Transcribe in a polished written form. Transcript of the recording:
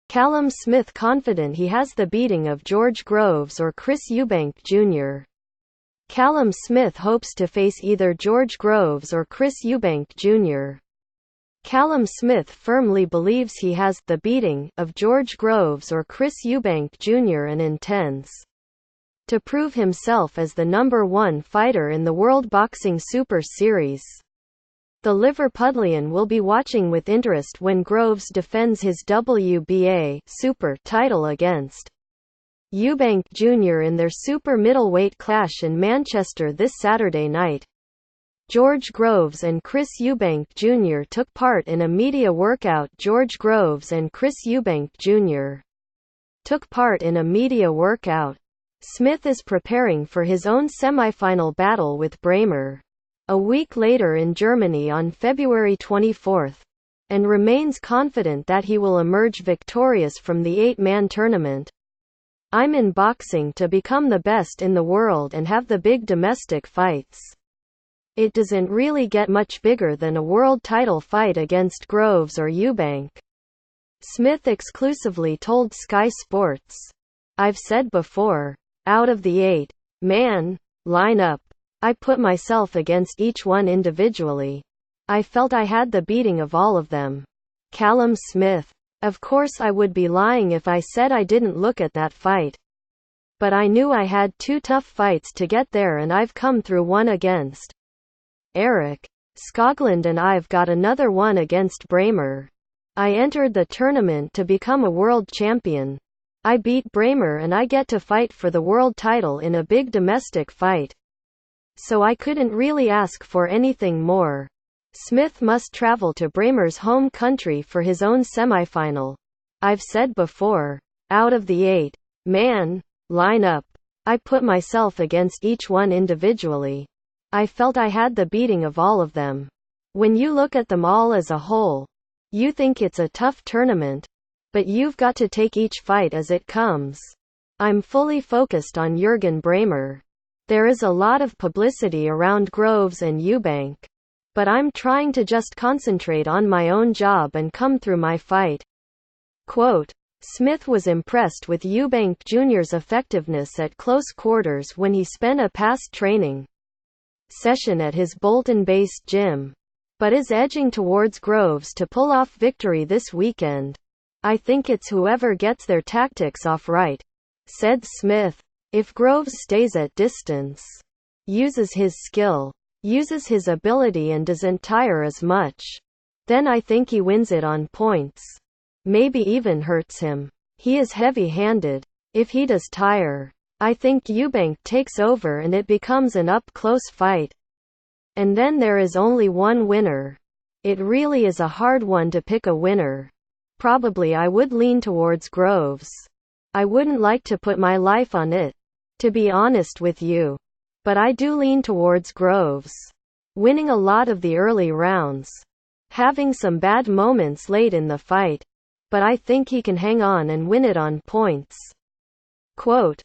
Callum Smith confident he has the beating of George Groves or Chris Eubank Jr. Callum Smith hopes to face either George Groves or Chris Eubank Jr. Callum Smith firmly believes he has the beating of George Groves or Chris Eubank Jr. and intends to prove himself as the #1 fighter in the World Boxing Super Series. The Liverpudlian will be watching with interest when Groves defends his WBA Super title against Eubank Jr. in their super middleweight clash in Manchester this Saturday night. George Groves and Chris Eubank Jr. took part in a media workout. George Groves and Chris Eubank Jr. took part in a media workout. Smith is preparing for his own semifinal battle with Bramer a week later in Germany on February 24, and remains confident that he will emerge victorious from the 8-man tournament. "I'm in boxing to become the best in the world and have the big domestic fights. It doesn't really get much bigger than a world title fight against Groves or Eubank," Smith exclusively told Sky Sports. "I've said before, out of the 8-man lineup, I put myself against each one individually. I felt I had the beating of all of them." Callum Smith: "Of course I would be lying if I said I didn't look at that fight. But I knew I had 2 tough fights to get there and I've come through one against Eric Skoglund and I've got another one against Bramer. I entered the tournament to become a world champion. I beat Bramer and I get to fight for the world title in a big domestic fight. So I couldn't really ask for anything more." Smith must travel to Bramer's home country for his own semifinal. "I've said before, out of the 8-man lineup, I put myself against each one individually. I felt I had the beating of all of them. When you look at them all as a whole, you think it's a tough tournament. But you've got to take each fight as it comes. I'm fully focused on Jurgen Bramer. There is a lot of publicity around Groves and Eubank. But I'm trying to just concentrate on my own job and come through my fight." Quote, Smith was impressed with Eubank Jr.'s effectiveness at close quarters when he spent a past training session at his Bolton-based gym, but is edging towards Groves to pull off victory this weekend. "I think it's whoever gets their tactics off right," said Smith. "If Groves stays at distance, uses his skill, uses his ability and doesn't tire as much, then I think he wins it on points. Maybe even hurts him. He is heavy-handed. If he does tire, I think Eubank takes over and it becomes an up-close fight. And then there is only one winner. It really is a hard one to pick a winner. Probably I would lean towards Groves. I wouldn't like to put my life on it, to be honest with you. But I do lean towards Groves. Winning a lot of the early rounds. Having some bad moments late in the fight. But I think he can hang on and win it on points." Quote,